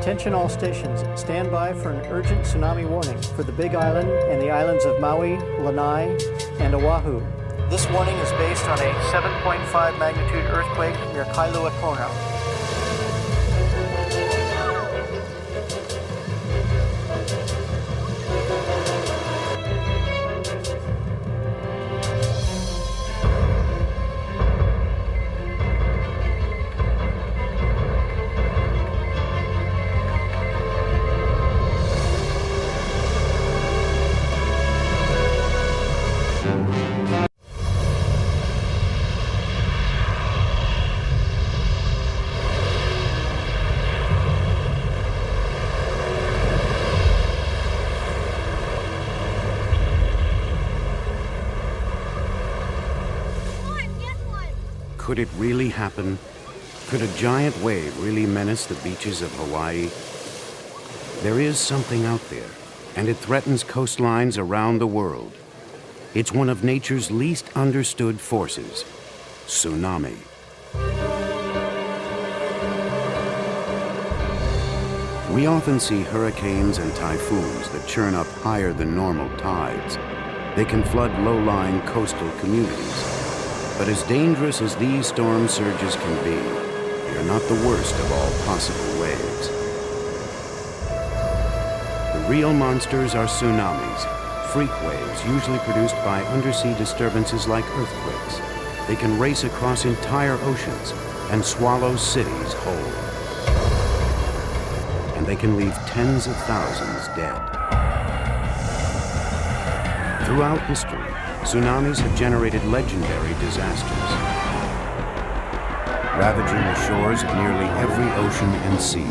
Attention all stations, stand by for an urgent tsunami warning for the Big Island and the islands of Maui, Lanai, and Oahu. This warning is based on a 7.5 magnitude earthquake near Kailua Kona. Could it really happen? Could a giant wave really menace the beaches of Hawaii? There is something out there, and it threatens coastlines around the world. It's one of nature's least understood forces, tsunami. We often see hurricanes and typhoons that churn up higher than normal tides. They can flood low-lying coastal communities. But as dangerous as these storm surges can be, they are not the worst of all possible waves. The real monsters are tsunamis, freak waves usually produced by undersea disturbances like earthquakes. They can race across entire oceans and swallow cities whole. And they can leave tens of thousands dead. Throughout history, tsunamis have generated legendary disasters, ravaging the shores of nearly every ocean and sea.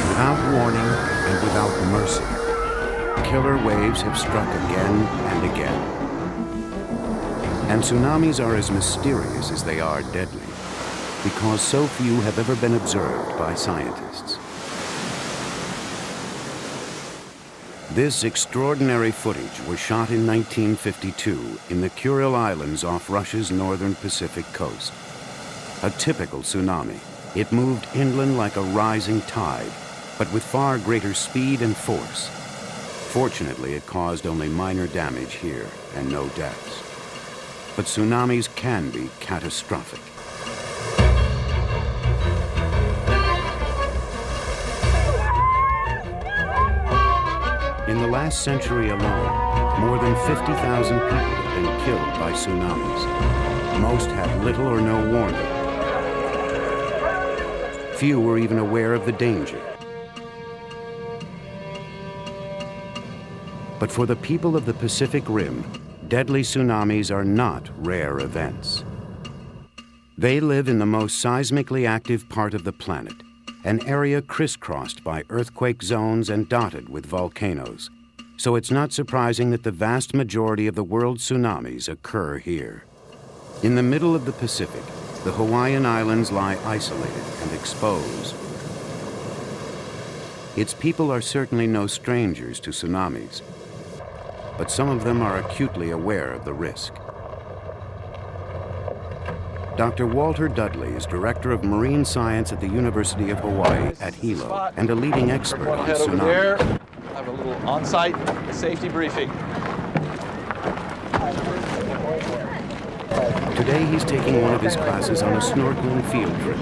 Without warning and without mercy, killer waves have struck again and again. And tsunamis are as mysterious as they are deadly, because so few have ever been observed by scientists. This extraordinary footage was shot in 1952 in the Kuril Islands off Russia's northern Pacific coast. A typical tsunami. It moved inland like a rising tide, but with far greater speed and force. Fortunately, it caused only minor damage here and no deaths. But tsunamis can be catastrophic. In the last century alone, more than 50,000 people have been killed by tsunamis. Most had little or no warning. Few were even aware of the danger. But for the people of the Pacific Rim, deadly tsunamis are not rare events. They live in the most seismically active part of the planet, an area crisscrossed by earthquake zones and dotted with volcanoes. So it's not surprising that the vast majority of the world's tsunamis occur here. In the middle of the Pacific, the Hawaiian Islands lie isolated and exposed. Its people are certainly no strangers to tsunamis, but some of them are acutely aware of the risk. Dr. Walter Dudley is Director of Marine Science at the University of Hawaii at Hilo and a leading expert on tsunamis. Have a little on-site safety briefing. Today he's taking one of his classes on a snorkeling field trip.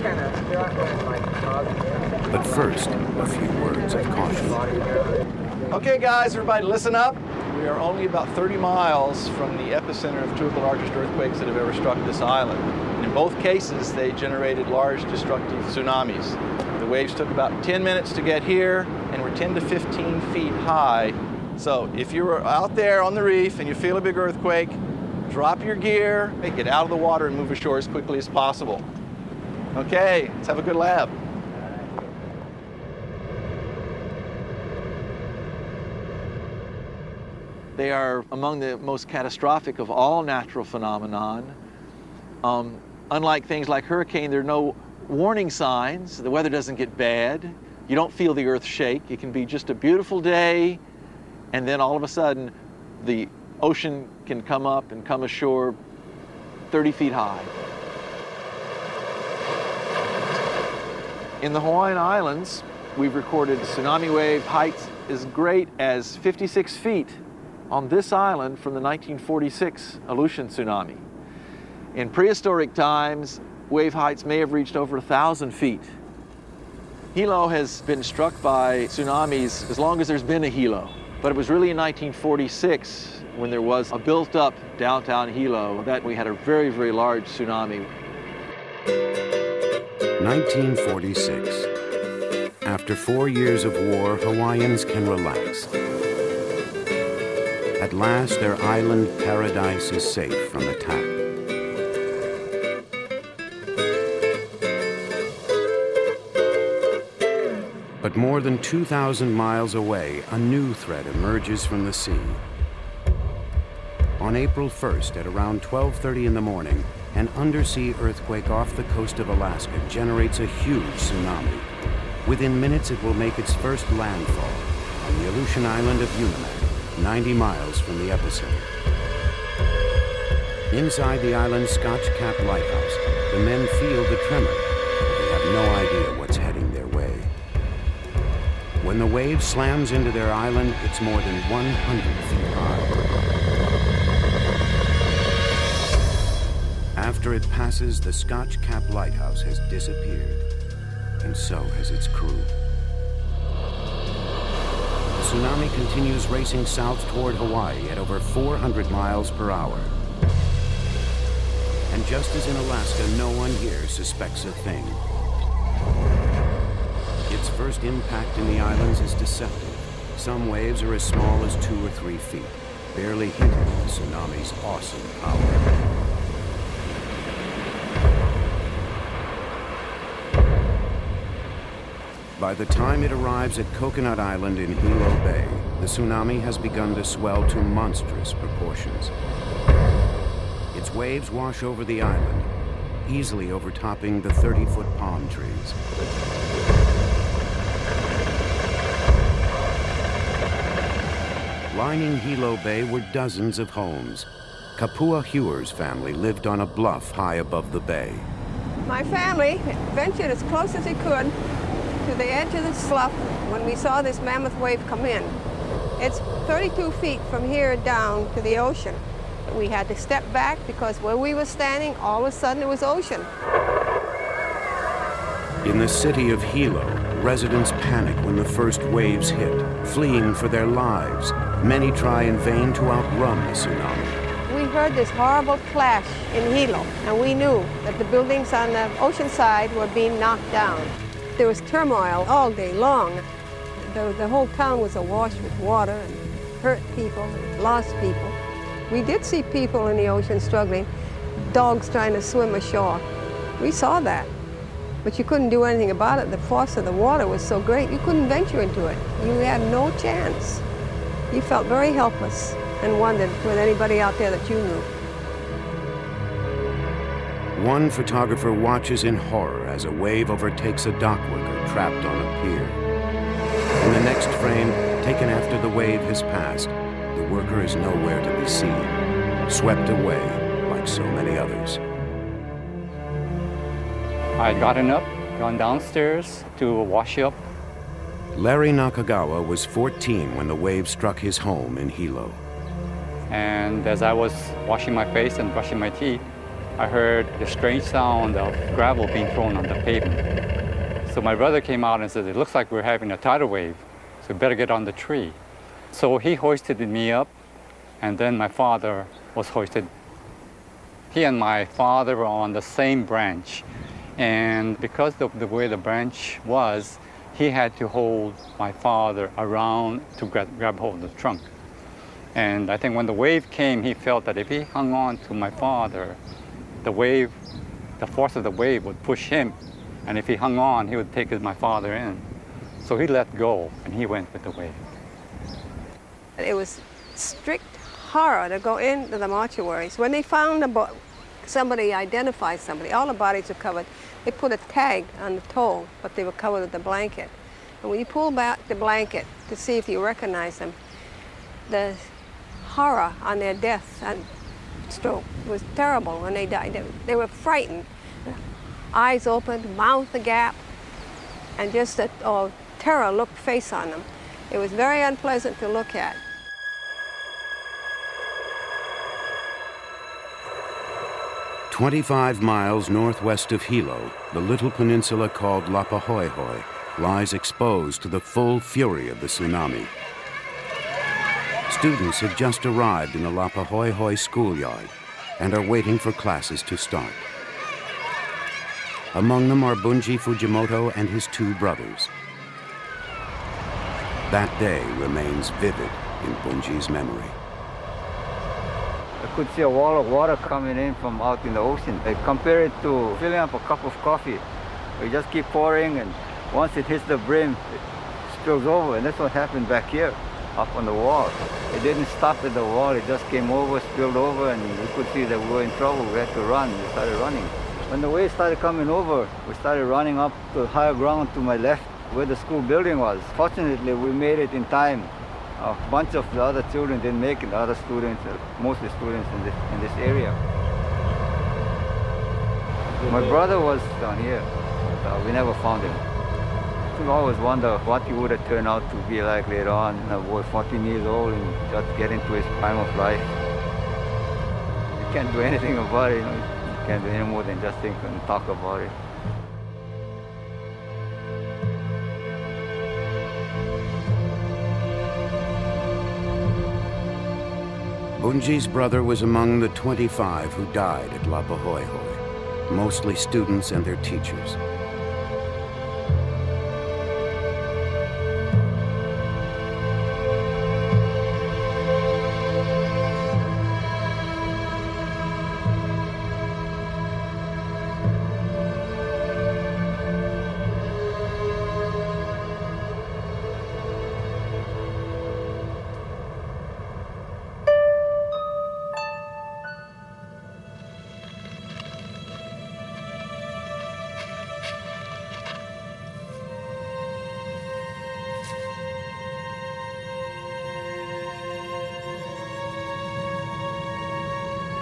But first, a few words of caution. Okay guys, everybody listen up. We are only about 30 miles from the epicenter of two of the largest earthquakes that have ever struck this island. And in both cases, they generated large destructive tsunamis. The waves took about 10 minutes to get here and were 10 to 15 feet high. So if you're out there on the reef and you feel a big earthquake, drop your gear, get out of the water and move ashore as quickly as possible. Okay, let's have a good lab. They are among the most catastrophic of all natural phenomenon. Unlike things like hurricane, there are no warning signs. The weather doesn't get bad. You don't feel the earth shake. It can be just a beautiful day, and then all of a sudden, the ocean can come up and come ashore 30 feet high. In the Hawaiian Islands, we've recorded tsunami wave heights as great as 56 feet on this island from the 1946 Aleutian tsunami. In prehistoric times, wave heights may have reached over 1,000 feet. Hilo has been struck by tsunamis as long as there's been a Hilo, but it was really in 1946 when there was a built-up downtown Hilo that we had a very, very large tsunami. 1946. After 4 years of war, Hawaiians can relax. At last, their island paradise is safe from attack. But more than 2,000 miles away, a new threat emerges from the sea. On April 1st, at around 12:30 in the morning, an undersea earthquake off the coast of Alaska generates a huge tsunami. Within minutes, it will make its first landfall on the Aleutian island of Unimak, 90 miles from the epicenter. Inside the island's Scotch Cap lighthouse, the men feel the tremor, but they have no idea what's heading their way. When the wave slams into their island, it's more than 100 feet high. After it passes, the Scotch Cap lighthouse has disappeared, and so has its crew. The tsunami continues racing south toward Hawaii at over 400 miles per hour. And just as in Alaska, no one here suspects a thing. Its first impact in the islands is deceptive. Some waves are as small as 2 or 3 feet, barely hinting at the tsunami's awesome power. By the time it arrives at Coconut Island in Hilo Bay, the tsunami has begun to swell to monstrous proportions. Its waves wash over the island, easily overtopping the 30-foot palm trees. Lining Hilo Bay were dozens of homes. Kapua Hewer's family lived on a bluff high above the bay. My family ventured as close as he could to the edge of the slough when we saw this mammoth wave come in. It's 32 feet from here down to the ocean. We had to step back because where we were standing, all of a sudden it was ocean. In the city of Hilo, residents panic when the first waves hit, fleeing for their lives. Many try in vain to outrun the tsunami. We heard this horrible clash in Hilo, and we knew that the buildings on the ocean side were being knocked down. There was turmoil all day long. The whole town was awash with water and hurt people and lost people. We did see people in the ocean struggling, dogs trying to swim ashore. We saw that, but you couldn't do anything about it. The force of the water was so great, you couldn't venture into it. You had no chance. You felt very helpless and wondered, was anybody out there that you knew? One photographer watches in horror as a wave overtakes a dock worker trapped on a pier. In the next frame, taken after the wave has passed, the worker is nowhere to be seen, swept away like so many others. I had gotten up, gone downstairs to wash up. Larry Nakagawa was 14 when the wave struck his home in Hilo. And as I was washing my face and brushing my teeth, I heard the strange sound of gravel being thrown on the pavement. So my brother came out and said, it looks like we're having a tidal wave, so we better get on the tree. So he hoisted me up, and then my father was hoisted. He and my father were on the same branch. And because of the way the branch was, he had to hold my father around to grab hold of the trunk. And I think when the wave came, he felt that if he hung on to my father, the force of the wave would push him, and if he hung on, he would take my father in. So he let go, and he went with the wave. It was strict horror to go into the mortuaries. When they found somebody identified somebody, all the bodies were covered. They put a tag on the toe, but they were covered with a blanket. And when you pull back the blanket to see if you recognize them, the horror on their death and stroke was terrible when they died. They were frightened. Eyes open, mouth agape. and just a terror looked face on them. It was very unpleasant to look at. "25 miles northwest of Hilo, the little peninsula called Lapahoehoe lies exposed to the full fury of the tsunami. Students have just arrived in the Lapahoehoe schoolyard and are waiting for classes to start. Among them are Bunji Fujimoto and his 2 brothers. That day remains vivid in Bunji's memory. I could see a wall of water coming in from out in the ocean. I compare it to filling up a cup of coffee. You just keep pouring, and once it hits the brim, it spills over, and that's what happened back here, up on the wall. It didn't stop at the wall, it just came over, spilled over, and we could see that we were in trouble. We had to run. We started running. When the wave started coming over, we started running up to higher ground to my left, where the school building was. Fortunately, we made it in time. A bunch of the other children didn't make it, the other students, mostly students in this area. My brother was down here. We never found him. I always wonder what he would have turned out to be like later on. A boy 14 years old and just getting to his prime of life. You can't do anything about it. You can't do any more than just think and talk about it. Bunji's brother was among the 25 who died at Lapahoehoe, mostly students and their teachers.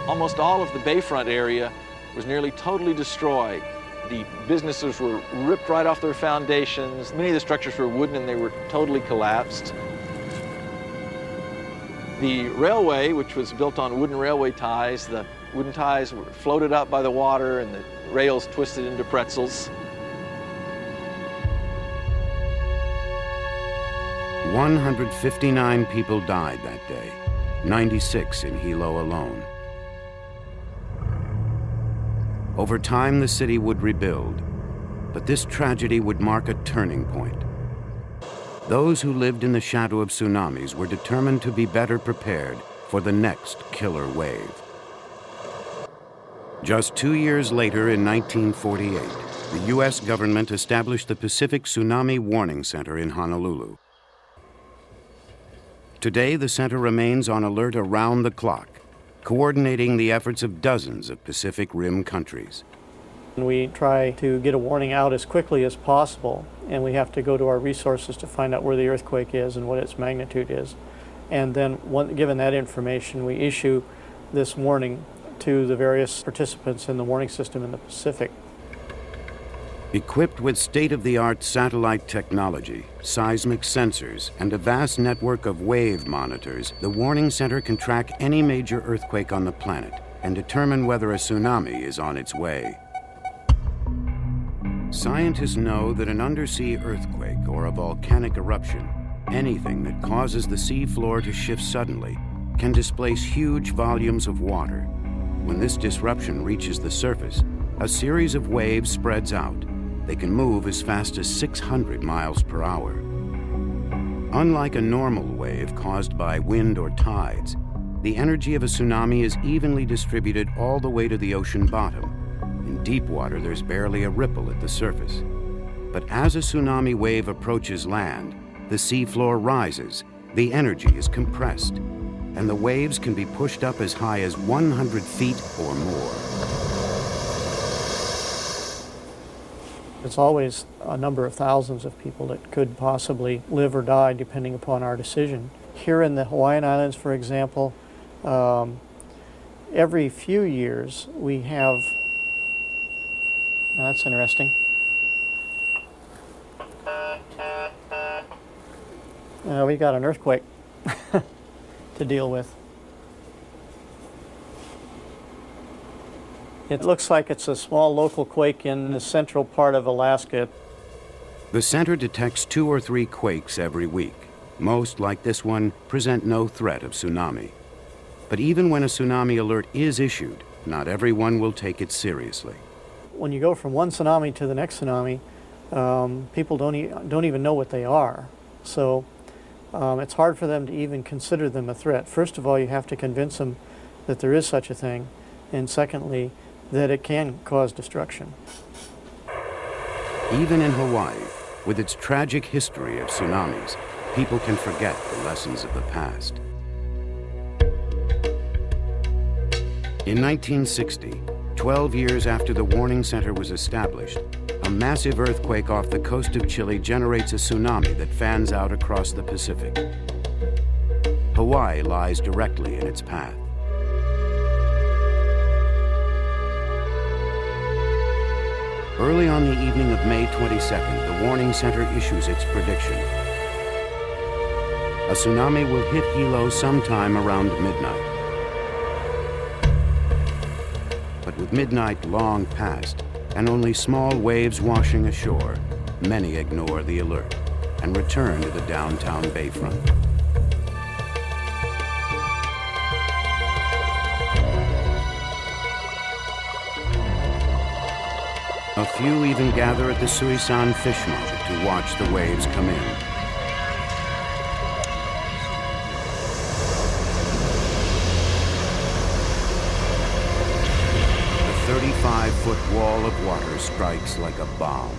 Almost all of the bayfront area was nearly totally destroyed. The businesses were ripped right off their foundations. Many of the structures were wooden and they were totally collapsed. The railway, which was built on wooden railway ties, the wooden ties were floated up by the water and the rails twisted into pretzels. 159 people died that day, 96 in Hilo alone. Over time, the city would rebuild, but this tragedy would mark a turning point. Those who lived in the shadow of tsunamis were determined to be better prepared for the next killer wave. Just 2 years later, in 1948, the U.S. government established the Pacific Tsunami Warning Center in Honolulu. Today, the center remains on alert around the clock, coordinating the efforts of dozens of Pacific Rim countries. We try to get a warning out as quickly as possible, and we have to go to our resources to find out where the earthquake is and what its magnitude is. And then, given that information, we issue this warning to the various participants in the warning system in the Pacific. Equipped with state-of-the-art satellite technology, seismic sensors, and a vast network of wave monitors, the Warning Center can track any major earthquake on the planet and determine whether a tsunami is on its way. Scientists know that an undersea earthquake or a volcanic eruption, anything that causes the sea floor to shift suddenly, can displace huge volumes of water. When this disruption reaches the surface, a series of waves spreads out. They can move as fast as 600 miles per hour. Unlike a normal wave caused by wind or tides, the energy of a tsunami is evenly distributed all the way to the ocean bottom. In deep water, there's barely a ripple at the surface. But as a tsunami wave approaches land, the seafloor rises, the energy is compressed, and the waves can be pushed up as high as 100 feet or more. It's always a number of thousands of people that could possibly live or die depending upon our decision. Here in the Hawaiian Islands, for example, every few years we have, that's interesting. We got an earthquake to deal with. It looks like it's a small local quake in the central part of Alaska. The center detects 2 or 3 quakes every week. Most, like this one, present no threat of tsunami. But even when a tsunami alert is issued, not everyone will take it seriously. When you go from one tsunami to the next tsunami, people don't even know what they are. So it's hard for them to even consider them a threat. First of all, you have to convince them that there is such a thing, and secondly, that it can cause destruction. Even in Hawaii, with its tragic history of tsunamis, people can forget the lessons of the past. In 1960, 12 years after the warning center was established, a massive earthquake off the coast of Chile generates a tsunami that fans out across the Pacific. Hawaii lies directly in its path. Early on the evening of May 22nd, the warning center issues its prediction. A tsunami will hit Hilo sometime around midnight. But with midnight long past and only small waves washing ashore, many ignore the alert and return to the downtown bayfront. A few even gather at the Suisan fish market to watch the waves come in. The 35-foot wall of water strikes like a bomb.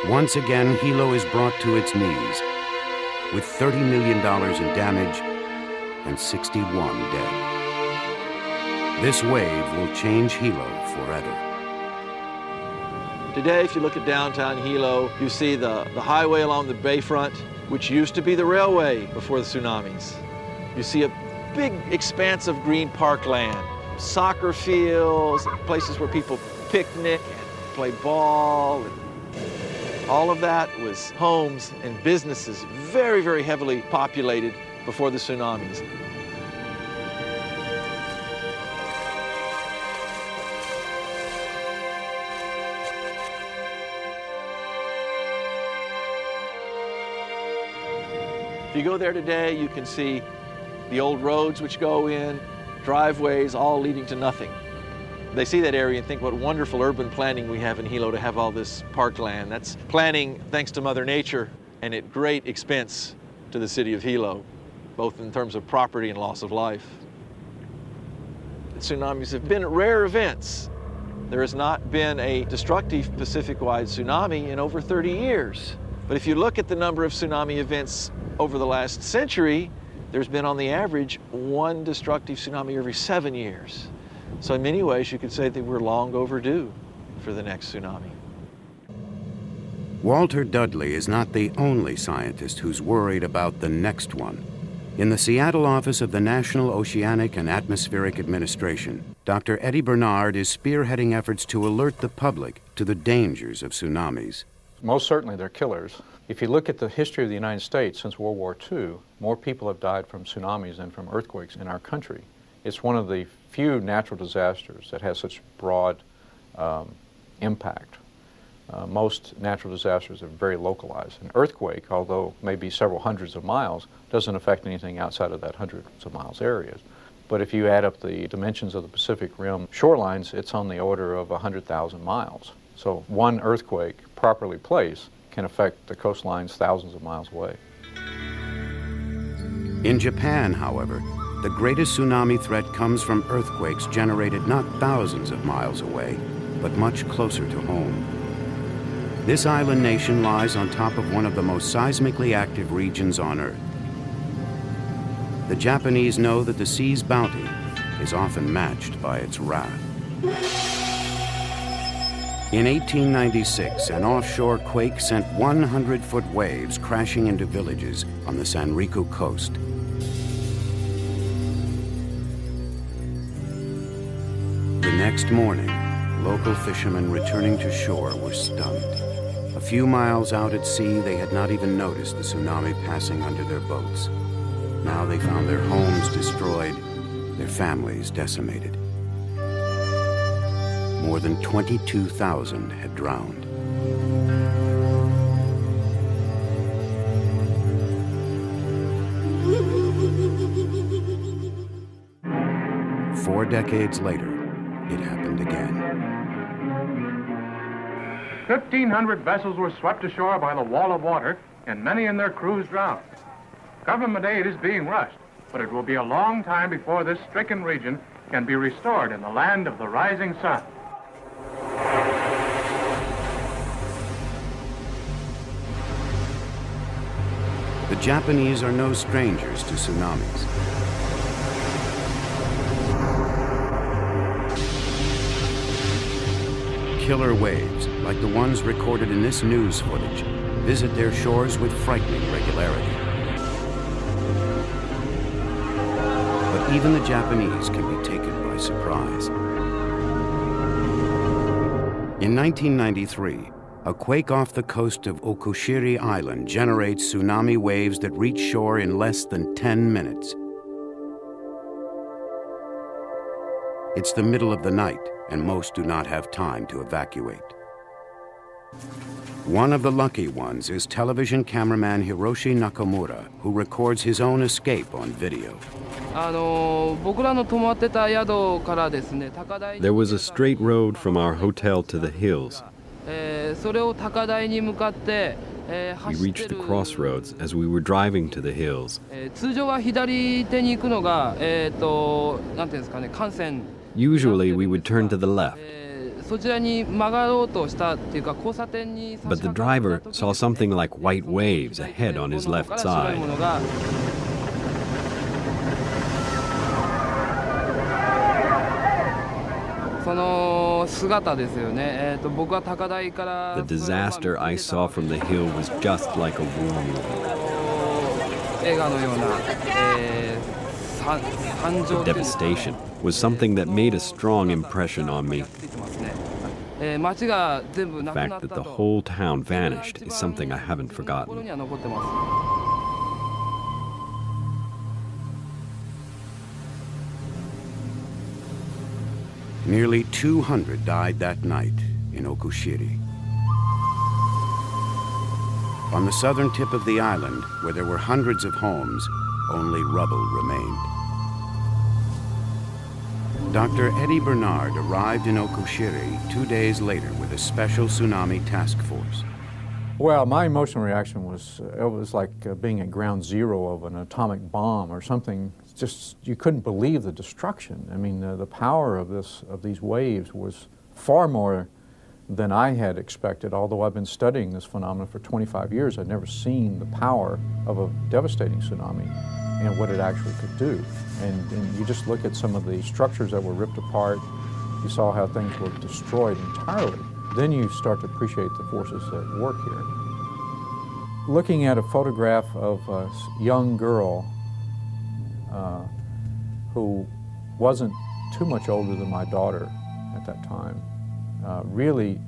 Once again, Hilo is brought to its knees, with $30 million in damage and 61 dead. This wave will change Hilo forever. Today, if you look at downtown Hilo, you see the highway along the bayfront, which used to be the railway before the tsunamis. You see a big expanse of green parkland, soccer fields, places where people picnic and play ball. All of that was homes and businesses, very, very heavily populated before the tsunamis. If you go there today, you can see the old roads which go in, driveways, all leading to nothing. They see that area and think what wonderful urban planning we have in Hilo to have all this parkland. That's planning thanks to Mother Nature and at great expense to the city of Hilo, both in terms of property and loss of life. The tsunamis have been rare events. There has not been a destructive Pacific-wide tsunami in over 30 years. But if you look at the number of tsunami events over the last century, there's been on the average 1 destructive tsunami every 7 years. So in many ways, you could say that we're long overdue for the next tsunami. Walter Dudley is not the only scientist who's worried about the next one. In the Seattle office of the National Oceanic and Atmospheric Administration, Dr. Eddie Bernard is spearheading efforts to alert the public to the dangers of tsunamis. Most certainly they're killers. If you look at the history of the United States since World War II, more people have died from tsunamis than from earthquakes in our country. It's one of the few natural disasters that has such broad impact. Most natural disasters are very localized. An earthquake, although maybe several hundreds of miles, doesn't affect anything outside of that hundreds of miles areas. But if you add up the dimensions of the Pacific Rim shorelines, it's on the order of 100,000 miles. So one earthquake, properly placed, can affect the coastlines thousands of miles away. In Japan, however, the greatest tsunami threat comes from earthquakes generated not thousands of miles away, but much closer to home. This island nation lies on top of one of the most seismically active regions on Earth. The Japanese know that the sea's bounty is often matched by its wrath. In 1896, an offshore quake sent 100-foot waves crashing into villages on the Sanriku coast. The next morning, local fishermen returning to shore were stunned. A few miles out at sea, they had not even noticed the tsunami passing under their boats. Now they found their homes destroyed, their families decimated. More than 22,000 had drowned. Four decades later, it happened again. 1,500 vessels were swept ashore by the wall of water, and many in their crews drowned. Government aid is being rushed, but it will be a long time before this stricken region can be restored in the land of the rising sun. The Japanese are no strangers to tsunamis. Killer waves, like the ones recorded in this news footage, visit their shores with frightening regularity. But even the Japanese can be taken by surprise. In 1993, a quake off the coast of Okushiri Island generates tsunami waves that reach shore in less than 10 minutes. It's the middle of the night, and most do not have time to evacuate. One of the lucky ones is television cameraman Hiroshi Nakamura, who records his own escape on video. There was a straight road from our hotel to the hills. We reached the crossroads as we were driving to the hills. Usually we would turn to the left. But the driver saw something like white waves ahead on his left side. The disaster I saw from the hill was just like a war movie. The devastation was something that made a strong impression on me. The fact that the whole town vanished is something I haven't forgotten. Nearly 200 died that night in Okushiri. On the southern tip of the island, where there were hundreds of homes, only rubble remained. Dr. Eddie Bernard arrived in Okushiri 2 days later with a special tsunami task force. Well, my emotional reaction was, it was like being at ground zero of an atomic bomb or something. Just, you couldn't believe the destruction. I mean, the power of these waves was far more than I had expected. Although I've been studying this phenomenon for 25 years, I'd never seen the power of a devastating tsunami and what it actually could do. And you just look at some of the structures that were ripped apart. You saw how things were destroyed entirely. Then you start to appreciate the forces at work here. Looking at a photograph of a young girl who wasn't too much older than my daughter at that time really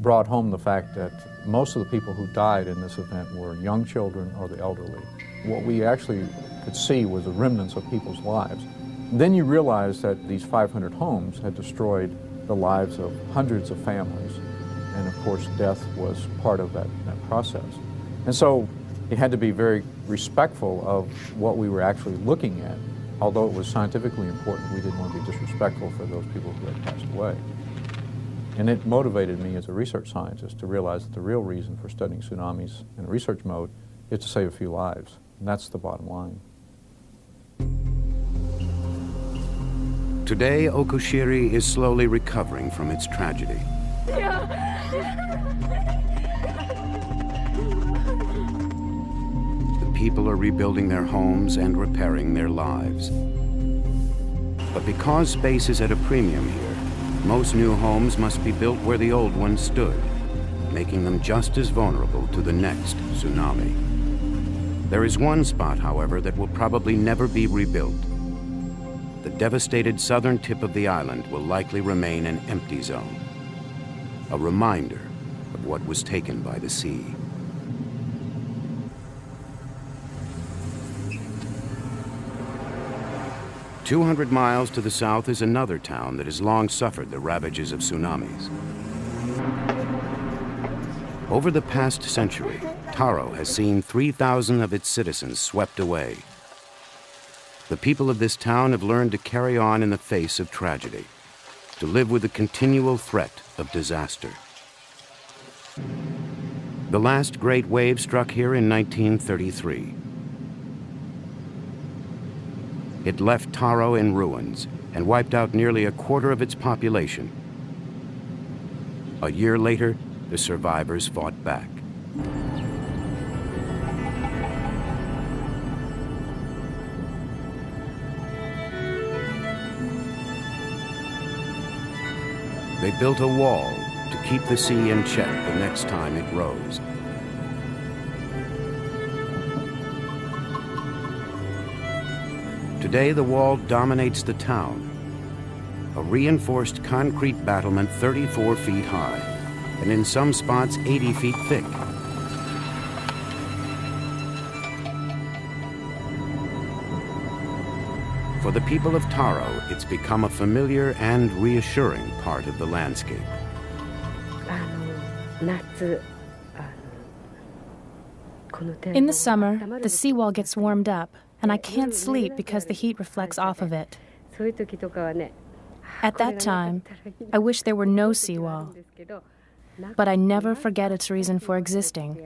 brought home the fact that most of the people who died in this event were young children or the elderly. What we actually could see was the remnants of people's lives. Then you realize that these 500 homes had destroyed the lives of hundreds of families. And of course, death was part of that process. And so it had to be very respectful of what we were actually looking at. Although it was scientifically important, we didn't want to be disrespectful for those people who had passed away. And it motivated me as a research scientist to realize that the real reason for studying tsunamis in a research mode is to save a few lives. And that's the bottom line. Today, Okushiri is slowly recovering from its tragedy. The people are rebuilding their homes and repairing their lives. But because space is at a premium here, most new homes must be built where the old ones stood, making them just as vulnerable to the next tsunami. There is one spot, however, that will probably never be rebuilt. the devastated southern tip of the island will likely remain an empty zone, a reminder of what was taken by the sea. "200 miles to the south is another town that has long suffered the ravages of tsunamis. Over the past century, Taro has seen 3,000 of its citizens swept away. The people of this town have learned to carry on in the face of tragedy, to live with the continual threat of disaster. The last great wave struck here in 1933. It left Taro in ruins and wiped out nearly a quarter of its population. A year later, the survivors fought back. They built a wall to keep the sea in check the next time it rose. Today, the wall dominates the town, a reinforced concrete battlement 34 feet high, and in some spots 80 feet thick. For the people of Taro, it's become a familiar and reassuring part of the landscape. In the summer, the seawall gets warmed up, and I can't sleep because the heat reflects off of it. At that time, I wish there were no seawall, but I never forget its reason for existing.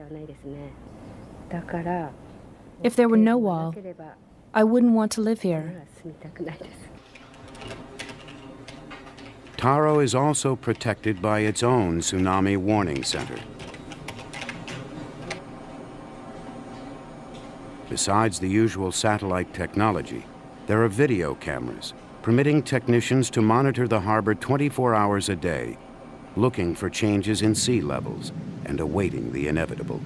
If there were no wall, I wouldn't want to live here. Taro is also protected by its own tsunami warning center. Besides the usual satellite technology, there are video cameras permitting technicians to monitor the harbor 24 hours a day, looking for changes in sea levels and awaiting the inevitable.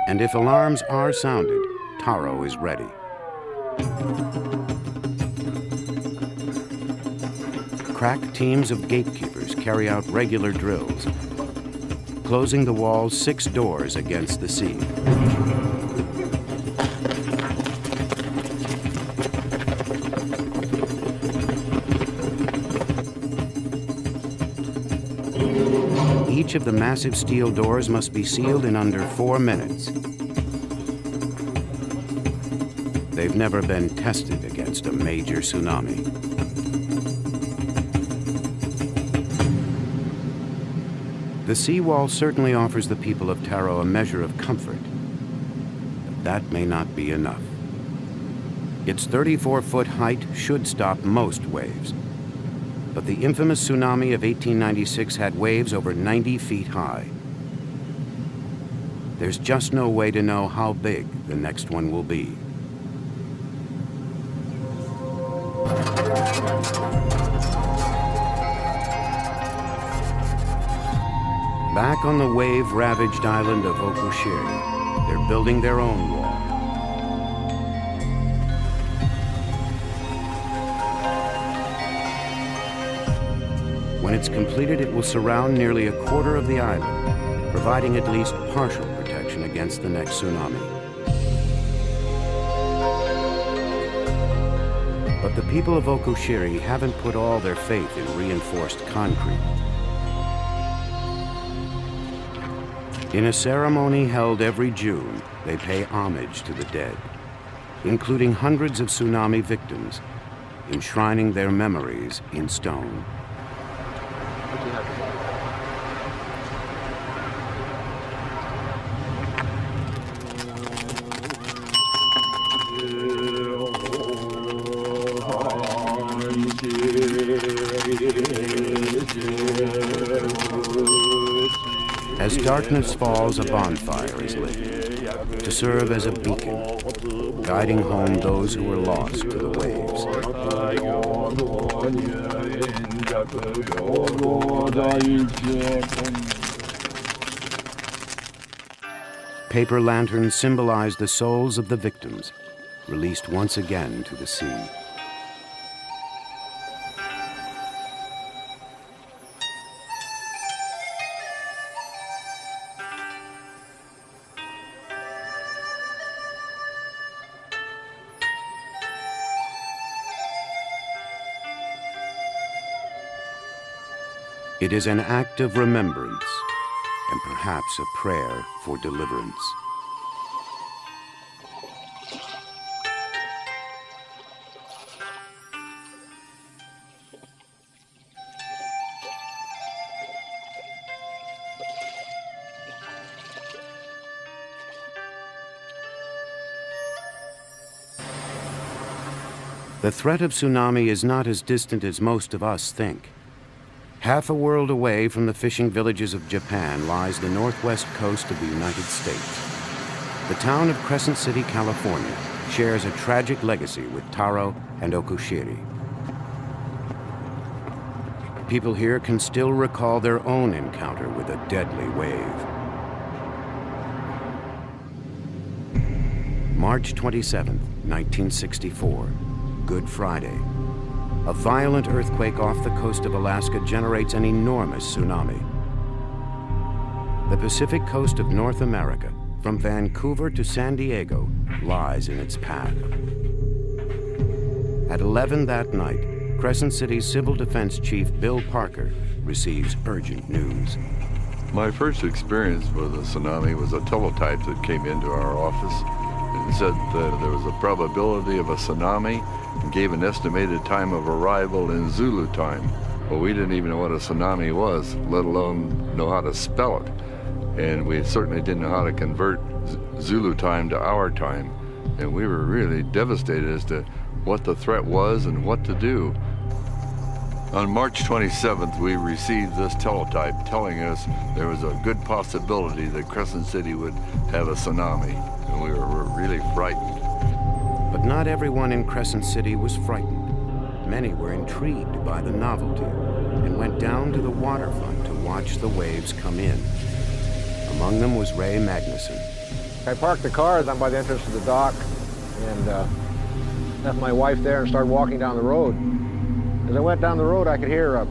And if alarms are sounded, Taro is ready. Crack teams of gatekeepers carry out regular drills, closing the wall's 6 doors against the sea. Each of the massive steel doors must be sealed in under 4 minutes. They've never been tested against a major tsunami. The seawall certainly offers the people of Taro a measure of comfort, but that may not be enough. Its 34-foot height should stop most waves, but the infamous tsunami of 1896 had waves over 90 feet high. There's just no way to know how big the next one will be. Back on the wave-ravaged island of Okushiri, they're building their own wall. When it's completed, it will surround nearly a quarter of the island, providing at least partial protection against the next tsunami. But the people of Okushiri haven't put all their faith in reinforced concrete. In a ceremony held every June, they pay homage to the dead, including hundreds of tsunami victims, enshrining their memories in stone. As darkness falls, a bonfire is lit to serve as a beacon, guiding home those who were lost to the waves. Paper lanterns symbolize the souls of the victims, released once again to the sea. It is an act of remembrance and perhaps a prayer for deliverance. The threat of tsunami is not as distant as most of us think. Half a world away from the fishing villages of Japan lies the northwest coast of the United States. The town of Crescent City, California, shares a tragic legacy with Taro and Okushiri. People here can still recall their own encounter with a deadly wave. March 27, 1964, Good Friday. A violent earthquake off the coast of Alaska generates an enormous tsunami. The Pacific coast of North America, from Vancouver to San Diego, lies in its path. At 11 that night, Crescent City's Civil Defense Chief Bill Parker receives urgent news. My first experience with a tsunami was a teletype that came into our office and said that there was a probability of a tsunami and gave an estimated time of arrival in Zulu time. Well, we didn't even know what a tsunami was, let alone know how to spell it. And we certainly didn't know how to convert Zulu time to our time. And we were really devastated as to what the threat was and what to do. On March 27th, we received this teletype telling us there was a good possibility that Crescent City would have a tsunami. And we were really frightened. But not everyone in Crescent City was frightened. Many were intrigued by the novelty and went down to the waterfront to watch the waves come in. Among them was Ray Magnuson. I parked the car down by the entrance to the dock and left my wife there and started walking down the road. As I went down the road, I could hear a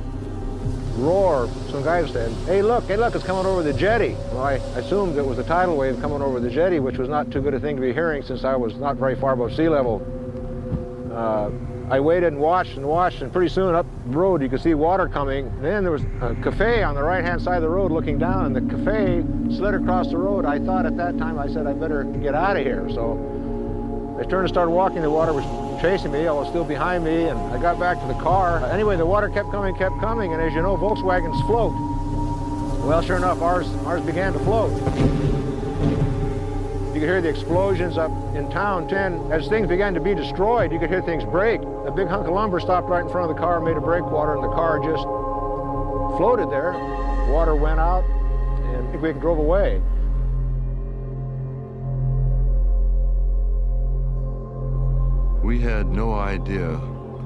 roar. Some guys said, hey, look, it's coming over the jetty. Well, I assumed it was a tidal wave coming over the jetty, which was not too good a thing to be hearing since I was not very far above sea level. I waited and watched, and pretty soon up the road you could see water coming. Then there was a cafe on the right-hand side of the road looking down, and the cafe slid across the road. I thought at that time, I said, I better get out of here. So I turned and started walking. The water was chasing me. I was still behind me, and I got back to the car. Anyway, the water kept coming, and as you know, Volkswagens float. Well, sure enough, ours began to float. You could hear the explosions up in town. As things began to be destroyed, you could hear things break. A big hunk of lumber stopped right in front of the car, made a breakwater, and the car just floated there. Water went out, and I think we drove away. We had no idea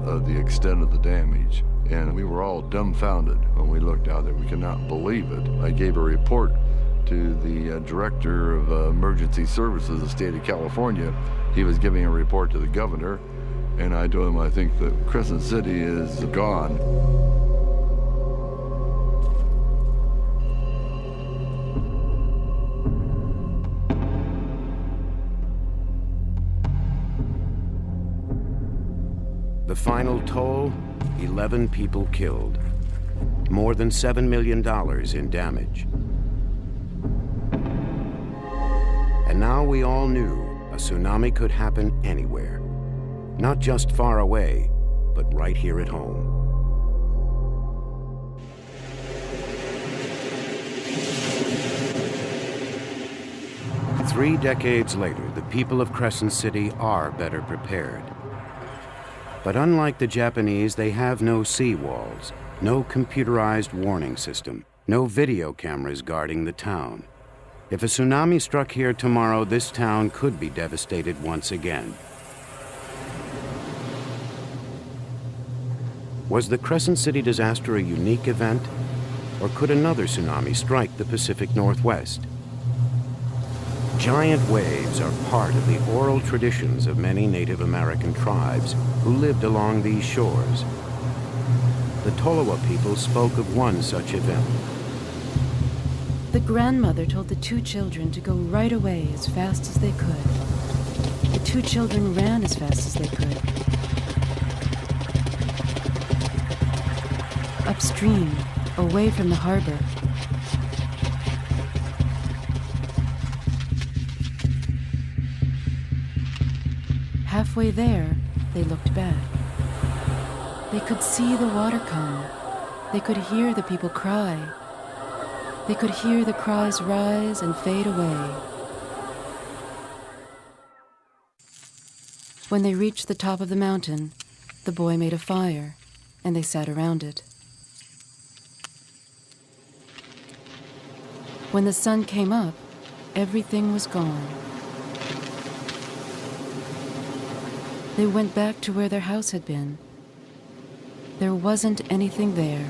of the extent of the damage, and we were all dumbfounded when we looked out there. We could not believe it. I gave a report to the director of emergency services of the state of California. He was giving a report to the governor, and I told him I think that Crescent City is gone. The final toll, 11 people killed. More than $7 million in damage. And now we all knew a tsunami could happen anywhere. Not just far away, but right here at home. Three decades later, the people of Crescent City are better prepared. But unlike the Japanese, they have no seawalls, no computerized warning system, no video cameras guarding the town. If a tsunami struck here tomorrow, this town could be devastated once again. Was the Crescent City disaster a unique event, or could another tsunami strike the Pacific Northwest? Giant waves are part of the oral traditions of many Native American tribes who lived along these shores. The Tolowa people spoke of one such event. The grandmother told the two children to go right away as fast as they could. The two children ran as fast as they could. Upstream, away from the harbor. Halfway there, they looked back. They could see the water come. They could hear the people cry. They could hear the cries rise and fade away. When they reached the top of the mountain, the boy made a fire, and they sat around it. When the sun came up, everything was gone. They went back to where their house had been. There wasn't anything there.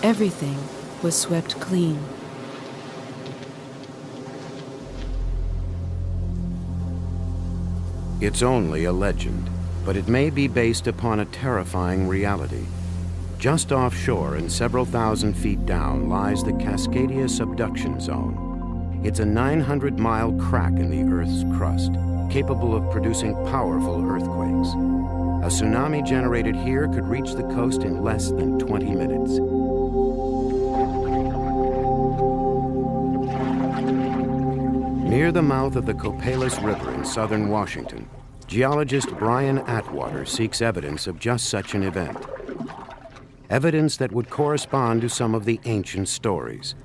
Everything was swept clean. It's only a legend, but it may be based upon a terrifying reality. Just offshore and several thousand feet down lies the Cascadia subduction zone. It's a 900-mile crack in the Earth's crust, capable of producing powerful earthquakes. A tsunami generated here could reach the coast in less than 20 minutes. Near the mouth of the Copalis River in southern Washington, geologist Brian Atwater seeks evidence of just such an event. Evidence that would correspond to some of the ancient stories.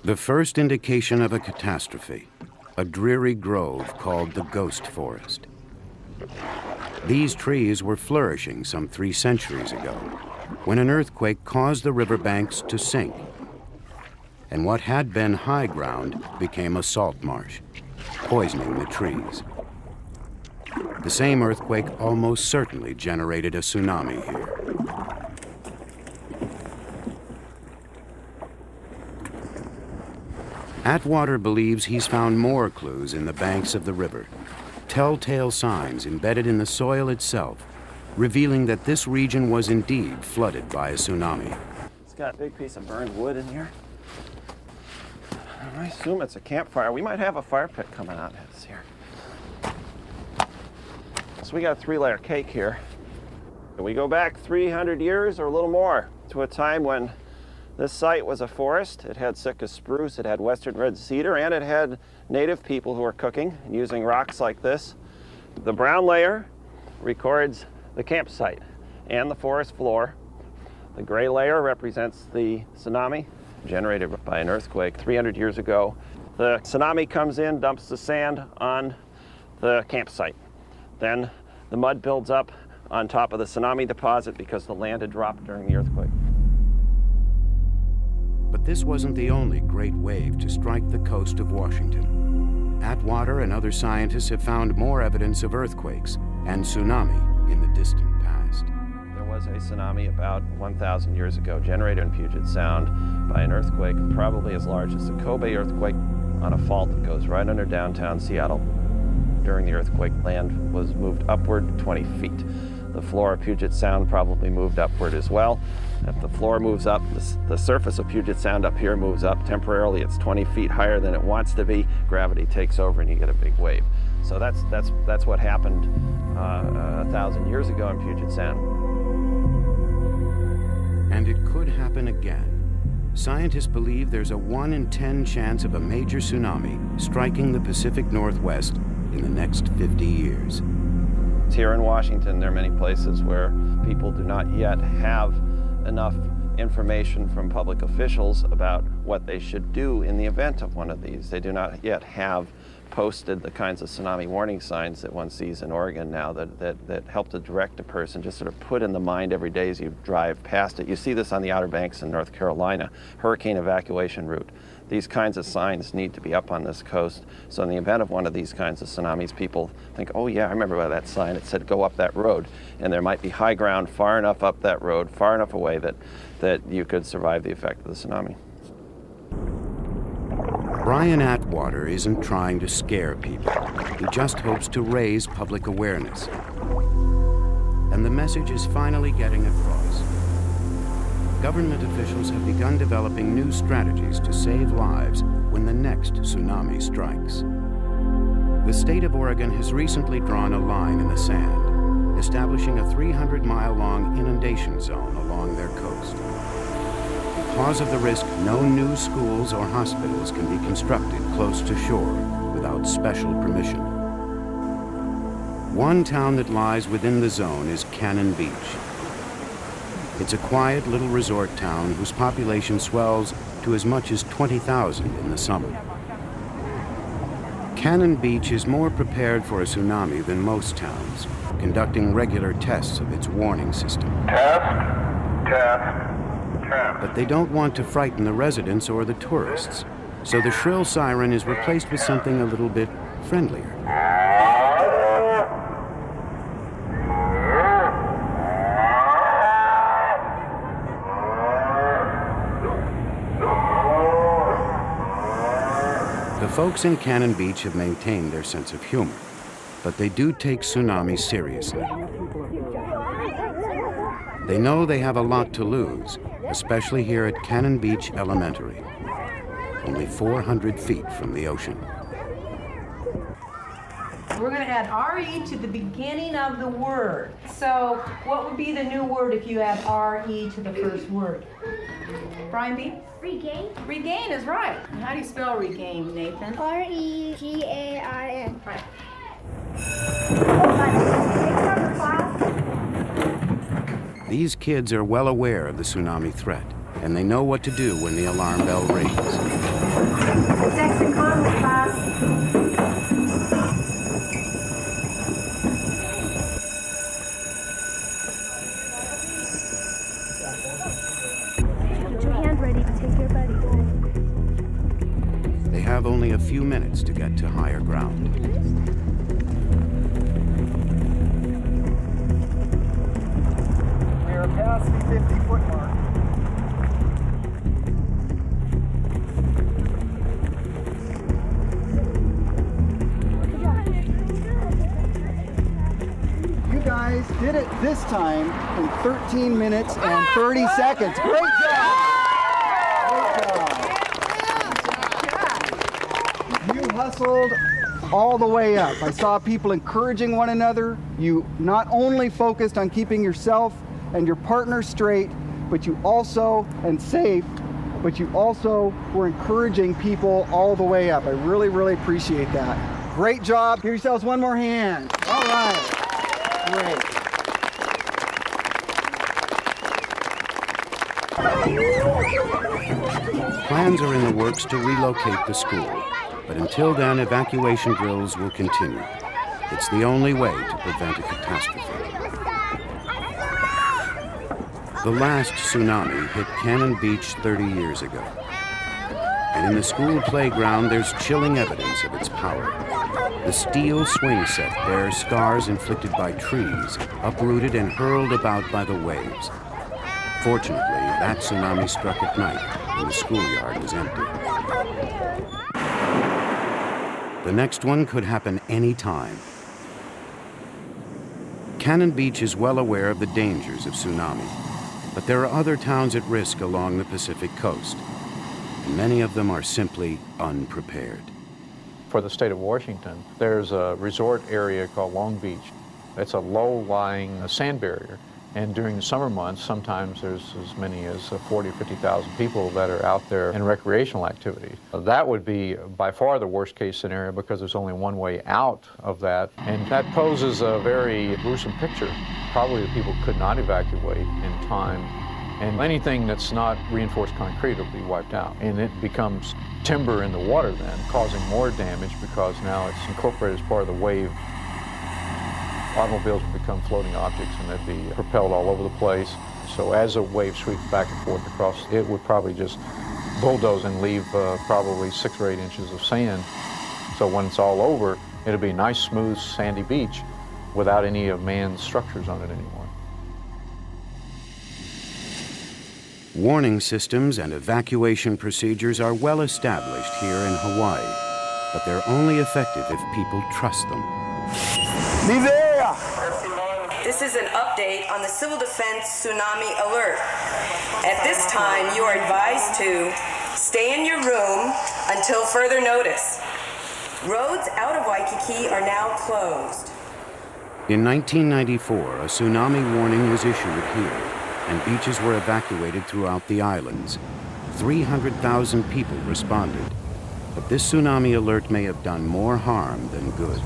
The first indication of a catastrophe, a dreary grove called the Ghost Forest. These trees were flourishing some 3 centuries ago, when an earthquake caused the riverbanks to sink, and what had been high ground became a salt marsh, poisoning the trees. The same earthquake almost certainly generated a tsunami here. Atwater believes he's found more clues in the banks of the river, telltale signs embedded in the soil itself, revealing that this region was indeed flooded by a tsunami. It's got a big piece of burned wood in here. I assume it's a campfire. We might have a fire pit coming out of this here. So we got a 3-layer cake here. We go back 300 years or a little more to a time when this site was a forest. It had Sitka spruce, it had western red cedar, and it had native people who were cooking and using rocks like this. The brown layer records the campsite and the forest floor. The gray layer represents the tsunami generated by an earthquake 300 years ago. The tsunami comes in, dumps the sand on the campsite. Then the mud builds up on top of the tsunami deposit because the land had dropped during the earthquake. But this wasn't the only great wave to strike the coast of Washington. Atwater and other scientists have found more evidence of earthquakes and tsunami in the distant past. There was a tsunami about 1,000 years ago, generated in Puget Sound by an earthquake probably as large as the Kobe earthquake on a fault that goes right under downtown Seattle. During the earthquake, land was moved upward 20 feet. The floor of Puget Sound probably moved upward as well. If the floor moves up, the surface of Puget Sound up here moves up temporarily. It's 20 feet higher than it wants to be. Gravity takes over and you get a big wave. So that's what happened 1,000 years ago in Puget Sound. And it could happen again. Scientists believe there's a 1 in 10 chance of a major tsunami striking the Pacific Northwest in the next 50 years. Here in Washington, there are many places where people do not yet have enough information from public officials about what they should do in the event of one of these. They do not yet have posted the kinds of tsunami warning signs that one sees in Oregon now that help to direct a person, just sort of put in the mind every day as you drive past it. You see this on the Outer Banks in North Carolina, hurricane evacuation route. These kinds of signs need to be up on this coast, so in the event of one of these kinds of tsunamis, people think, oh yeah, I remember by that sign, it said go up that road, and there might be high ground far enough up that road, far enough away that you could survive the effect of the tsunami. Brian Atwater isn't trying to scare people. He just hopes to raise public awareness. And the message is finally getting across. Government officials have begun developing new strategies to save lives when the next tsunami strikes. The state of Oregon has recently drawn a line in the sand, establishing a 300-mile-long inundation zone along their coast. Because of the risk, no new schools or hospitals can be constructed close to shore without special permission. One town that lies within the zone is Cannon Beach. It's a quiet little resort town whose population swells to as much as 20,000 in the summer. Cannon Beach is more prepared for a tsunami than most towns, conducting regular tests of its warning system. Test. But they don't want to frighten the residents or the tourists, so the shrill siren is replaced with something a little bit friendlier. The folks in Cannon Beach have maintained their sense of humor, but they do take tsunamis seriously. They know they have a lot to lose, especially here at Cannon Beach Elementary, only 400 feet from the ocean. We're going to add RE to the beginning of the word. So what would be the new word if you add RE to the first word? Brian B? Regain. Regain is right. How do you spell regain, Nathan? R-E-G-A-I-N. Right. These kids are well aware of the tsunami threat, and they know what to do when the alarm bell rings. Section commerce class. Get your hand ready to take your buddy. They have only a few minutes to get to higher ground. We are past the 50-foot mark. You guys did it this time in 13 minutes and 30 seconds. Great job! You hustled all the way up. I saw people encouraging one another. You not only focused on keeping yourself and your partner straight, but you also, and safe, but you also were encouraging people all the way up. I really, really appreciate that. Great job. Give yourselves one more hand. All right. Great. Plans are in the works to relocate the school, but until then, evacuation drills will continue. It's the only way to prevent a catastrophe. The last tsunami hit Cannon Beach 30 years ago. And in the school playground, there's chilling evidence of its power. The steel swing set bears scars inflicted by trees, uprooted and hurled about by the waves. Fortunately, that tsunami struck at night when the schoolyard was empty. The next one could happen any time. Cannon Beach is well aware of the dangers of tsunami, but there are other towns at risk along the Pacific coast, and many of them are simply unprepared. For the state of Washington, there's a resort area called Long Beach. It's a low-lying sand barrier, and during the summer months, sometimes there's as many as 40 or 50,000 people that are out there in recreational activities. That would be by far the worst-case scenario because there's only one way out of that, and that poses a very gruesome picture. Probably the people could not evacuate in time And anything that's not reinforced concrete will be wiped out. And it becomes timber in the water then, causing more damage because now it's incorporated as part of the wave. Automobiles will become floating objects and they'd be propelled all over the place. So as a wave sweeps back and forth across, it would probably just bulldoze and leave probably 6 or 8 inches of sand. So when it's all over, it'll be a nice, smooth, sandy beach without any of man's structures on it anymore. Warning systems and evacuation procedures are well established here in Hawaii, but they're only effective if people trust them. This is an update on the Civil Defense Tsunami Alert. At this time, you are advised to stay in your room until further notice. Roads out of Waikiki are now closed. In 1994, a tsunami warning was issued here, and beaches were evacuated throughout the islands. 300,000 people responded, but this tsunami alert may have done more harm than good.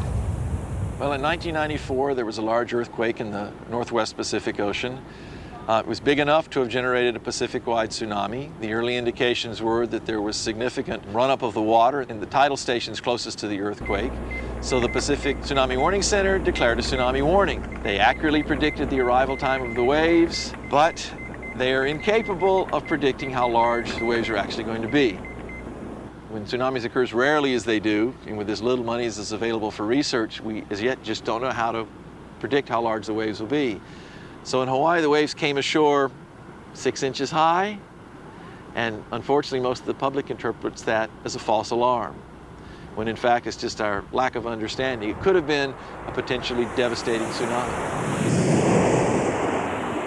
Well, in 1994, there was a large earthquake in the Northwest Pacific Ocean. It was big enough to have generated a Pacific-wide tsunami. The early indications were that there was significant run-up of the water in the tidal stations closest to the earthquake. So the Pacific Tsunami Warning Center declared a tsunami warning. They accurately predicted the arrival time of the waves, but they are incapable of predicting how large the waves are actually going to be. When tsunamis occur as rarely as they do, and with as little money as is available for research, we as yet just don't know how to predict how large the waves will be. So in Hawaii, the waves came ashore 6 inches high, and unfortunately most of the public interprets that as a false alarm, when in fact it's just our lack of understanding. It could have been a potentially devastating tsunami.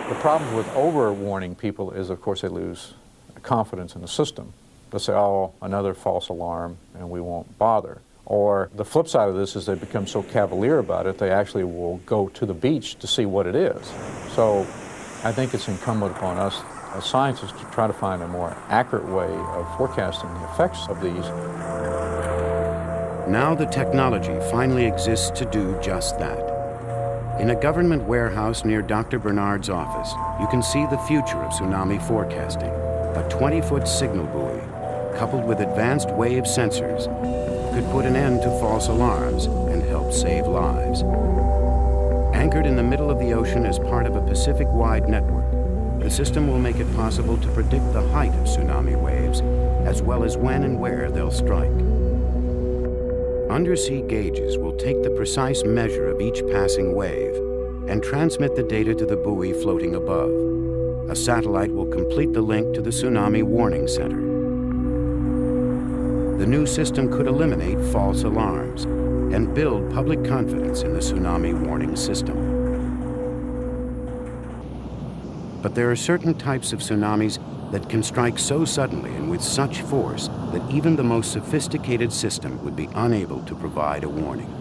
The problem with over-warning people is, of course, they lose confidence in the system. They'll say, oh, another false alarm, and we won't bother. Or the flip side of this is they become so cavalier about it, they actually will go to the beach to see what it is. So I think it's incumbent upon us as scientists to try to find a more accurate way of forecasting the effects of these. Now the technology finally exists to do just that. In a government warehouse near Dr. Bernard's office, you can see the future of tsunami forecasting. A 20-foot signal buoy, coupled with advanced wave sensors, could put an end to false alarms and help save lives. Anchored in the middle of the ocean as part of a Pacific-wide network, the system will make it possible to predict the height of tsunami waves, as well as when and where they'll strike. Undersea gauges will take the precise measure of each passing wave and transmit the data to the buoy floating above. A satellite will complete the link to the Tsunami Warning Center. The new system could eliminate false alarms and build public confidence in the tsunami warning system. But there are certain types of tsunamis that can strike so suddenly and with such force that even the most sophisticated system would be unable to provide a warning.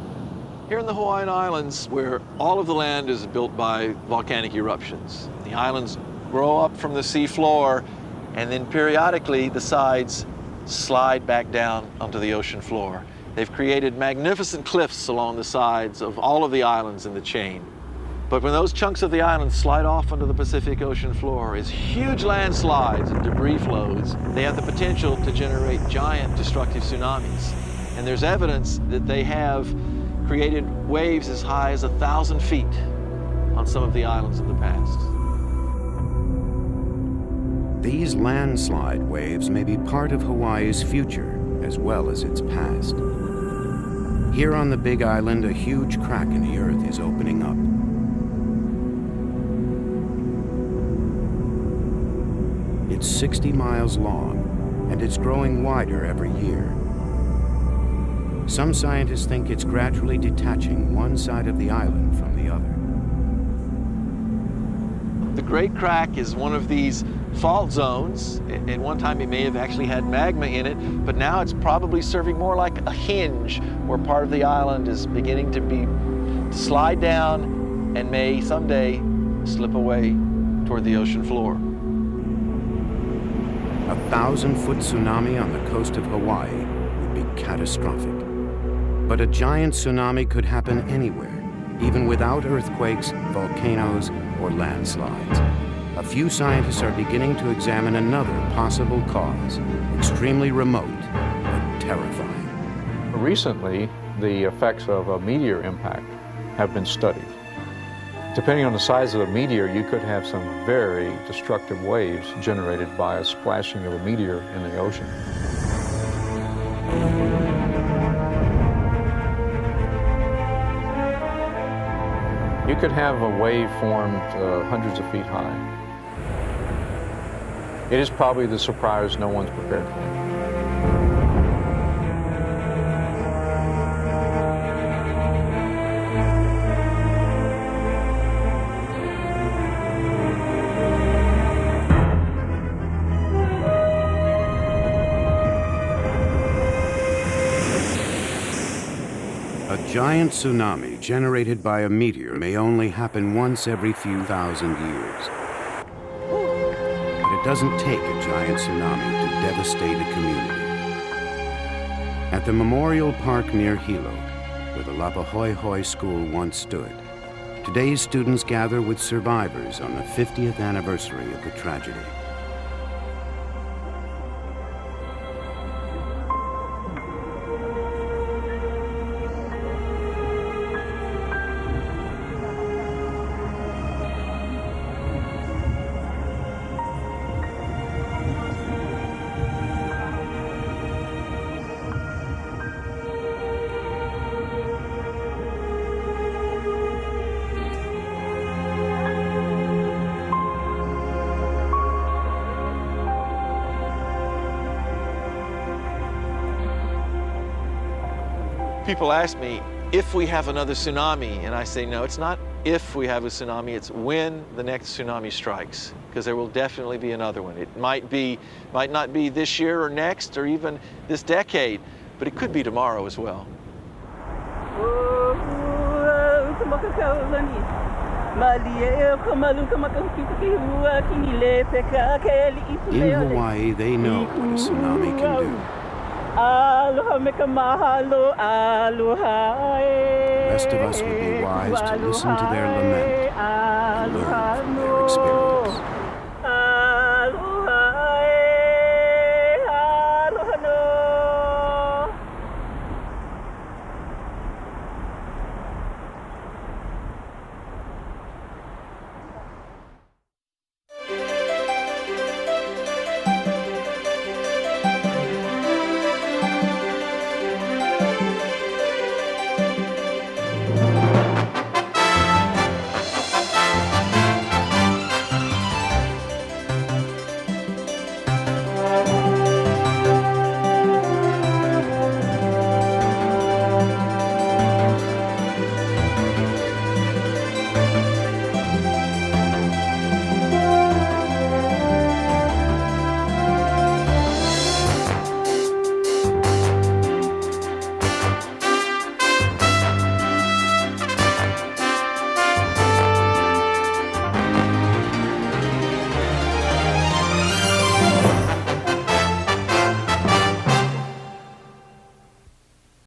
Here in the Hawaiian Islands, where all of the land is built by volcanic eruptions, the islands grow up from the sea floor, and then periodically the sides slide back down onto the ocean floor. They've created magnificent cliffs along the sides of all of the islands in the chain. But when those chunks of the island slide off onto the Pacific Ocean floor as huge landslides and debris flows, they have the potential to generate giant destructive tsunamis. And there's evidence that they have created waves as high as 1,000 feet on some of the islands in the past. These landslide waves may be part of Hawaii's future as well as its past. Here on the Big Island, a huge crack in the earth is opening up. It's 60 miles long, and it's growing wider every year. Some scientists think it's gradually detaching one side of the island from the other. The Great Crack is one of these fault zones. At one time it may have actually had magma in it, but now it's probably serving more like a hinge where part of the island is beginning to slide down and may someday slip away toward the ocean floor. A 1,000-foot tsunami on the coast of Hawaii would be catastrophic. But a giant tsunami could happen anywhere, even without earthquakes, volcanoes, or landslides. A few scientists are beginning to examine another possible cause, extremely remote but terrifying. Recently, the effects of a meteor impact have been studied. Depending on the size of the meteor, you could have some very destructive waves generated by a splashing of a meteor in the ocean. You could have a wave formed hundreds of feet high. It is probably the surprise no one's prepared for. A giant tsunami generated by a meteor may only happen once every few thousand years. But it doesn't take a giant tsunami to devastate a community. At the Memorial Park near Hilo, where the Lapahoehoe School once stood, today's students gather with survivors on the 50th anniversary of the tragedy. People ask me if we have another tsunami, and I say, no, it's not if we have a tsunami, it's when the next tsunami strikes, because there will definitely be another one. It might not be this year or next or even this decade, but it could be tomorrow as well. In Hawaii, they know what a tsunami can do. The rest of us would be wise to listen to their lament and learn from their experience.